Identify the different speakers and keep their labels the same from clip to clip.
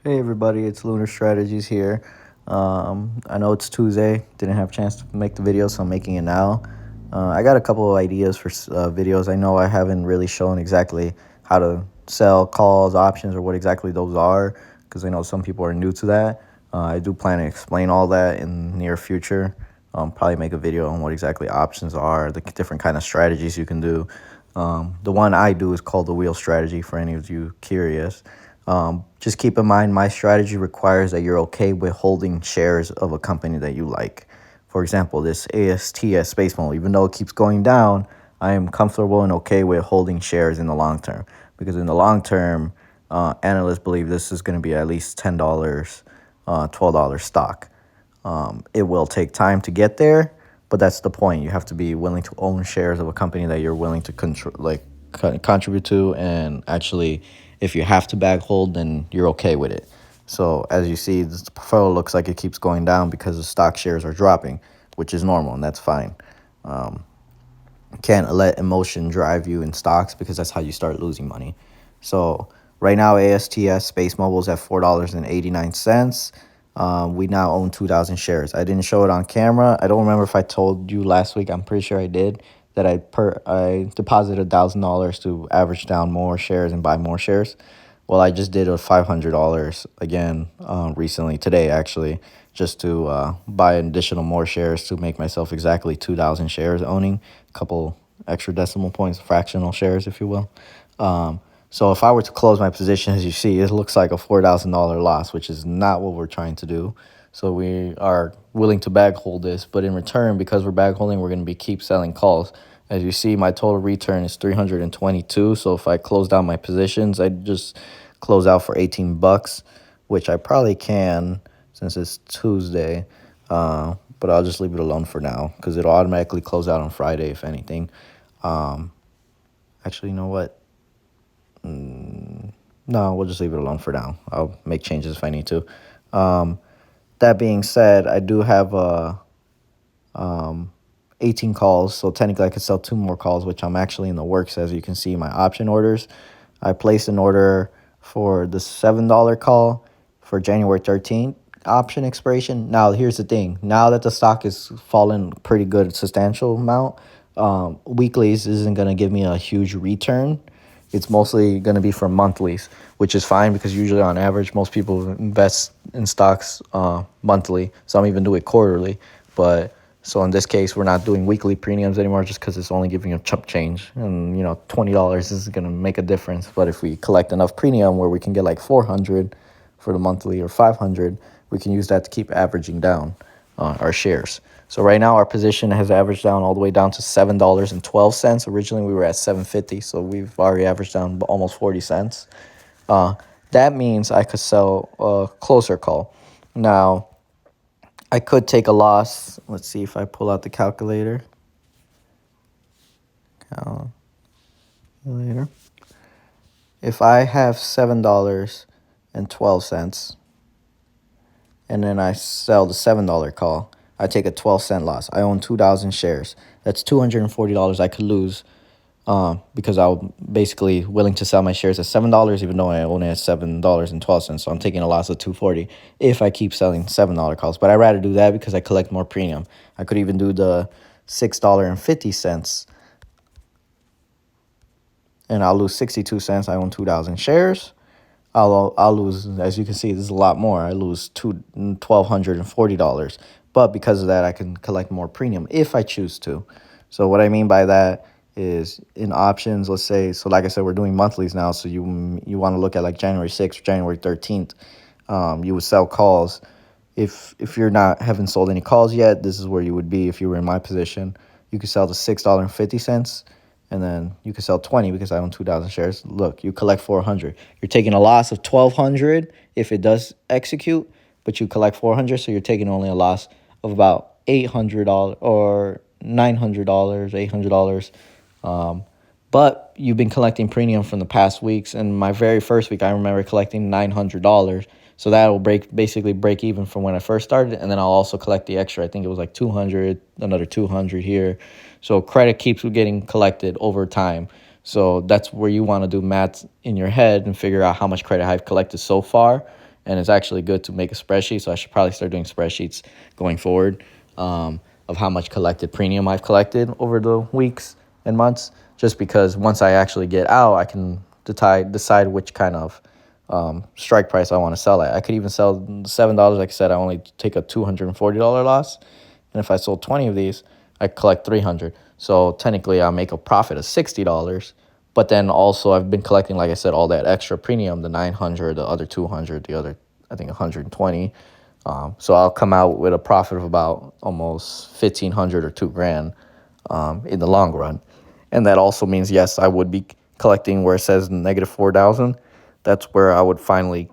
Speaker 1: Hey everybody, it's Lunar Strategies here. I know it's Tuesday, didn't have a chance to make the video, so I'm making it now. I got a couple of ideas for videos. I know I haven't really shown exactly how to sell calls, options, or what exactly those are, because I know some people are new to that. I do plan to explain all that in the near future. Probably make a video on what exactly options are, the different kind of strategies you can do. The one I do is called the wheel strategy for any of you curious. Just keep in mind, my strategy requires that you're okay with holding shares of a company that you like. For example, this ASTS Space Mode, even though it keeps going down, I am comfortable and okay with holding shares in the long term. Because in the long term, analysts believe this is going to be at least $10, $12 stock. It will take time to get there, but that's the point. You have to be willing to own shares of a company that you're willing to contribute to, and actually, if you have to bag hold, then you're okay with it. So as you see, this portfolio looks like it keeps going down because the stock shares are dropping, which is normal, and that's fine. Can't let emotion drive you in stocks because that's how you start losing money. So right now, ASTS Space Mobile is at $4.89. We now own 2,000 shares. I didn't show it on camera. I don't remember if I told you last week. I'm pretty sure I did that I deposited $1,000 to average down more shares and buy more shares. Well, I just did a $500 again recently, today actually, just to buy additional more shares to make myself exactly 2,000 shares, owning a couple extra decimal points, fractional shares, if you will. So if I were to close my position, as you see, it looks like a $4,000 loss, which is not what we're trying to do. So we are willing to bag hold this, but in return, because we're bag holding, we're going to be keep selling calls. As you see, my total return is 322. So if I close down my positions, I just close out for 18 bucks, which I probably can since it's Tuesday. But I'll just leave it alone for now because it'll automatically close out on Friday, if anything. Actually, you know what? No, we'll just leave it alone for now. I'll make changes if I need to. That being said, I do have 18 calls, so technically I could sell two more calls, which I'm actually in the works. As you can see, my option orders. I placed an order for the $7 call for January 13th option expiration. Now, here's the thing. Now that the stock is fallen pretty good, substantial amount, weeklies isn't going to give me a huge return. It's mostly going to be for monthlies, which is fine because usually on average, most people invest in stocks monthly. Some even do it quarterly. But so in this case, we're not doing weekly premiums anymore just because it's only giving a chump change. And, $20 is going to make a difference. But if we collect enough premium where we can get like 400 for the monthly or 500, we can use that to keep averaging down our shares. So right now our position has averaged down all the way down to $7.12. Originally we were at 7.50, so we've already averaged down almost 40 cents. That means I could sell a closer call. Now, I could take a loss. Let's see if I pull out the calculator. Calculator. If I have $7.12 and then I sell the $7 call, I take a 12-cent loss. I own 2,000 shares. That's $240 I could lose because I'm basically willing to sell my shares at $7, even though I own it at $7.12. So I'm taking a loss of $240 if I keep selling $7 calls. But I'd rather do that because I collect more premium. I could even do the $6.50 and I'll lose 62 cents. I own 2,000 shares. I'll lose, as you can see, this is a lot more. I lose $1,240. But because of that, I can collect more premium if I choose to. So what I mean by that is in options, let's say, so like I said, we're doing monthlies now. So you want to look at like January 6th or January 13th. You would sell calls. If you're not haven't sold any calls yet, this is where you would be if you were in my position. You could sell the $6.50, and then you could sell 20 because I own 2,000 shares. Look, you collect 400. You're taking a loss of 1,200 if it does execute, but you collect 400, so you're taking only a loss of about $800 or $900, $800. But you've been collecting premium from the past weeks, and my very first week, I remember collecting $900. So that will basically break even from when I first started, and then I'll also collect the extra. I think it was like 200, another 200 here. So credit keeps getting collected over time. So that's where you want to do math in your head and figure out how much credit I've collected so far, and it's actually good to make a spreadsheet. So I should probably start doing spreadsheets going forward, of how much collected premium I've collected over the weeks and months. Just because once I actually get out, I can decide which kind of strike price I want to sell at. I could even sell $7. Like I said, I only take a $240 loss, and if I sold 20 of these, I collect 300. So technically, I make a profit of $60. But then also, I've been collecting, like I said, all that extra premium, the 900, the other 200, the other, I think, 120. So I'll come out with a profit of about almost 1,500 or 2 grand in the long run. And that also means, yes, I would be collecting where it says negative 4,000. That's where I would finally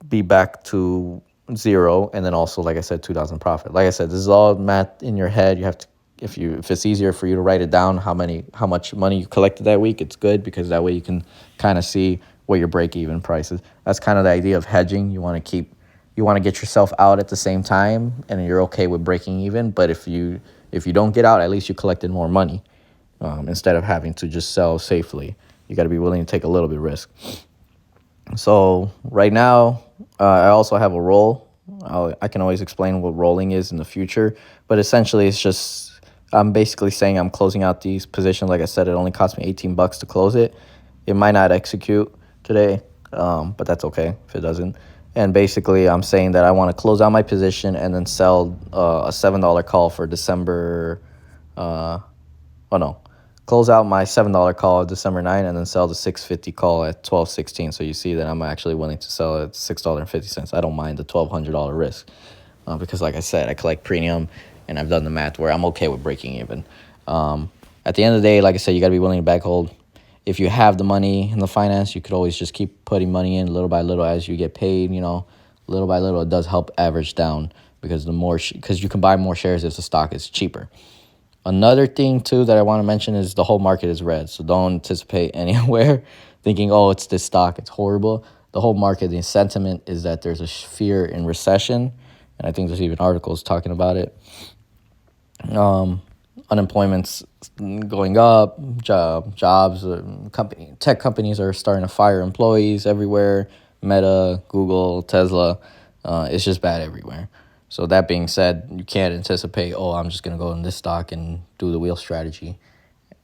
Speaker 1: be back to zero. And then also, like I said, 2,000 profit. Like I said, this is all math in your head. You have to, if it's easier for you to write it down, how much money you collected that week, it's good, because that way you can kind of see what your break even price is. That's kind of the idea of hedging. You want to get yourself out at the same time, and you're okay with breaking even. But if you don't get out, at least you collected more money, instead of having to just sell safely. You got to be willing to take a little bit of risk. So right now, I also have a roll. I can always explain what rolling is in the future, but essentially it's just, I'm basically saying I'm closing out these positions. Like I said, it only cost me $18 to close it. It might not execute today, but that's okay if it doesn't. And basically, I'm saying that I want to close out my position and then sell a $7 call for December. Close out my $7 call December 9, and then sell the $6.50 call at 12.16. So you see that I'm actually willing to sell at $6.50. I don't mind the $1,200 risk, because, like I said, I collect premium, and I've done the math where I'm okay with breaking even. At the end of the day, like I said, you got to be willing to back hold. If you have the money in the finance, you could always just keep putting money in little by little as you get paid. Little by little, it does help average down, because because you can buy more shares if the stock is cheaper. Another thing, too, that I want to mention is the whole market is red. So don't anticipate anywhere thinking, oh, it's this stock, it's horrible. The whole market, the sentiment is that there's a fear in recession. And I think there's even articles talking about it. Unemployment's going up, jobs, tech companies are starting to fire employees everywhere. Meta, Google, Tesla, it's just bad everywhere. So that being said, you can't anticipate, oh, I'm just going to go in this stock and do the wheel strategy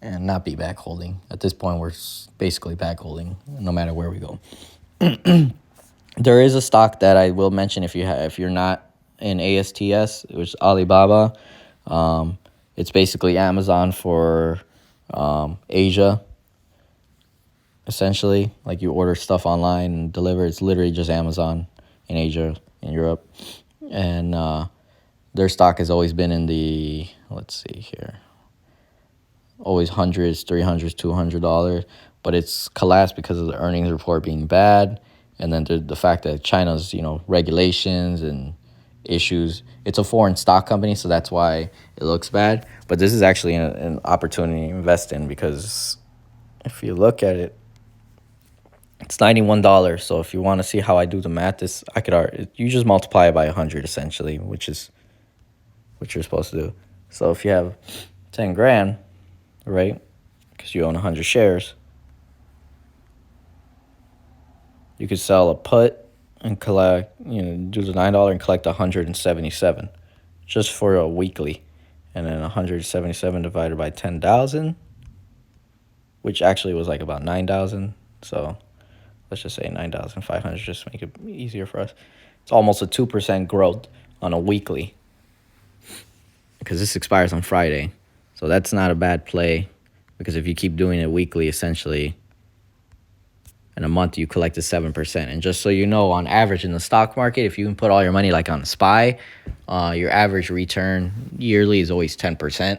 Speaker 1: and not be back holding. At this point, we're basically back holding no matter where we go. There is a stock that I will mention if you're not in ASTS, which is Alibaba. It's basically Amazon for Asia, essentially. Like, you order stuff online and deliver. It's literally just Amazon in Asia, in Europe. And their stock has always been in the, let's see here, always hundreds, $300s, $200, but it's collapsed because of the earnings report being bad, and then the fact that China's, regulations and issues. It's a foreign stock company, so that's why it looks bad. But this is actually an opportunity to invest in, because if you look at it, it's $91. So if you want to see how I do the math, you just multiply it by 100 essentially, which is what you're supposed to do. So if you have 10 grand, right, because you own 100 shares, you could sell a put and collect, do the $9 and collect 177 just for a weekly. And then 177 divided by 10,000, which actually was like about 9,000. So let's just say 9,500, just to make it easier for us. It's almost a 2% growth on a weekly, because this expires on Friday. So that's not a bad play, because if you keep doing it weekly, essentially, in a month, you collected 7%. And just so you know, on average in the stock market, if you can put all your money like on a SPY, your average return yearly is always 10%.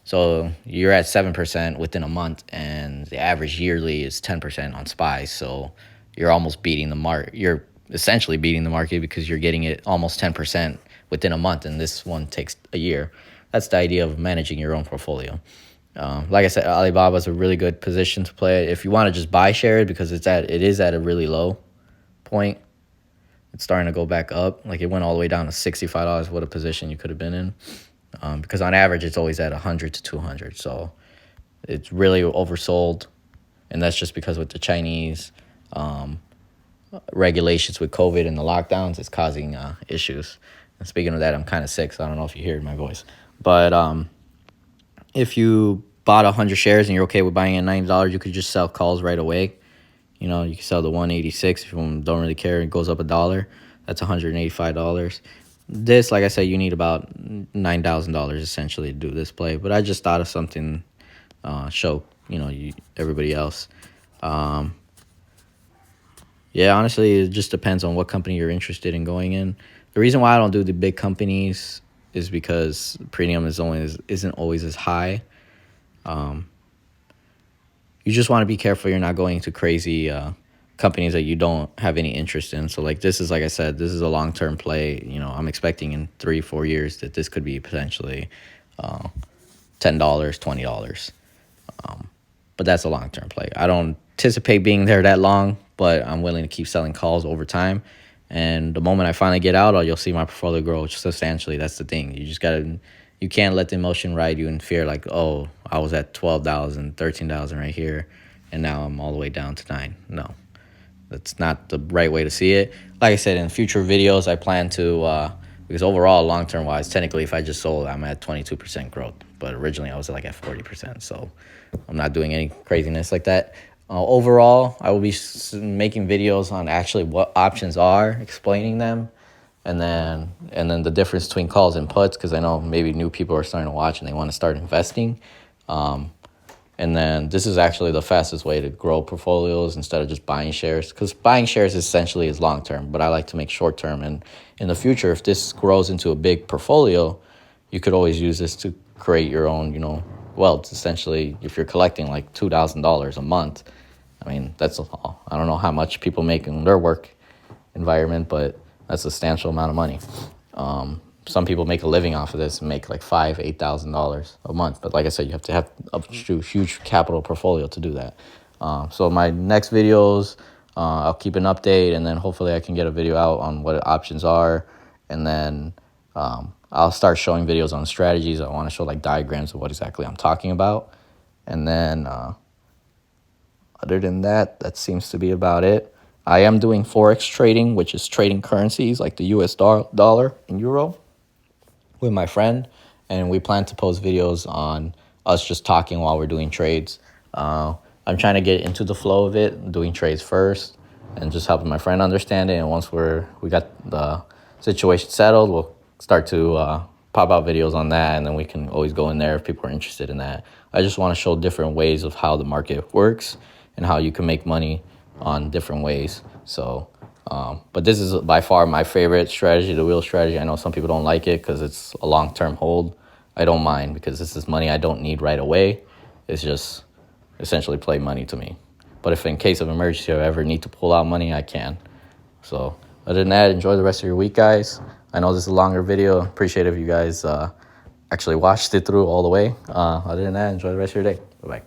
Speaker 1: So you're at 7% within a month, and the average yearly is 10% on SPY. So you're almost beating the market. You're essentially beating the market, because you're getting it almost 10% within a month, and this one takes a year. That's the idea of managing your own portfolio. Like I said, Alibaba is a really good position to play if you want to just buy shares, because it is at a really low point. It's starting to go back up. Like, it went all the way down to $65. What a position you could have been in. Because on average, it's always at 100 to 200. So it's really oversold. And that's just because with the Chinese regulations with COVID and the lockdowns is causing issues. And speaking of that, I'm kind of sick, so I don't know if you hear my voice. But if you bought 100 shares and you're okay with buying at $90, you could just sell calls right away. You know, you can sell the 186 if you don't really care. It goes up $1. That's $185. This, like I said, you need about $9,000 essentially to do this play. But I just thought of something, show everybody else. Yeah, honestly, it just depends on what company you're interested in going in. The reason why I don't do the big companies is because premium isn't always as high. You just want to be careful you're not going to crazy companies that you don't have any interest in. So like this is, like I said, this is a long-term play. You know, I'm expecting in 3-4 years that this could be potentially $10, $20. But that's a long-term play. I don't anticipate being there that long, but I'm willing to keep selling calls over time. And the moment I finally get out, you'll see my portfolio grow substantially. That's the thing. You can't let the emotion ride you in fear like, oh, I was at 12,000, 13,000 right here, and now I'm all the way down to 9. No, that's not the right way to see it. Like I said, in future videos, I plan to, because overall, long-term wise, technically, if I just sold, I'm at 22% growth. But originally, I was like at 40%. So I'm not doing any craziness like that. Overall, I will be making videos on actually what options are, explaining them, and then the difference between calls and puts, because I know maybe new people are starting to watch and they want to start investing. And then this is actually the fastest way to grow portfolios instead of just buying shares, because buying shares essentially is long term, but I like to make short term. And in the future, if this grows into a big portfolio, you could always use this to create your own, wealth. Essentially, if you're collecting like $2,000 a month, I mean, I don't know how much people make in their work environment, but that's a substantial amount of money. Some people make a living off of this and make like $5,000, $8,000 a month. But like I said, you have to have a huge capital portfolio to do that. So my next videos, I'll keep an update, and then hopefully I can get a video out on what options are. And then I'll start showing videos on strategies. I want to show like diagrams of what exactly I'm talking about. And then other than that, that seems to be about it. I am doing Forex trading, which is trading currencies like the US dollar and euro, with my friend, and we plan to post videos on us just talking while we're doing trades. I'm trying to get into the flow of it, doing trades first, and just helping my friend understand it. And once we got the situation settled, we'll start to pop out videos on that, and then we can always go in there if people are interested in that. I just want to show different ways of how the market works and how you can make money on different ways. So but this is by far my favorite strategy, the wheel strategy. I know some people don't like it because it's a long-term hold. I don't mind, because this is money I don't need right away. It's just essentially play money to me. But if in case of emergency I ever need to pull out money, I can. So other than that, enjoy the rest of your week, guys. I know this is a longer video. Appreciate if you guys actually watched it through all the way. Other than that, enjoy the rest of your day. Bye-bye.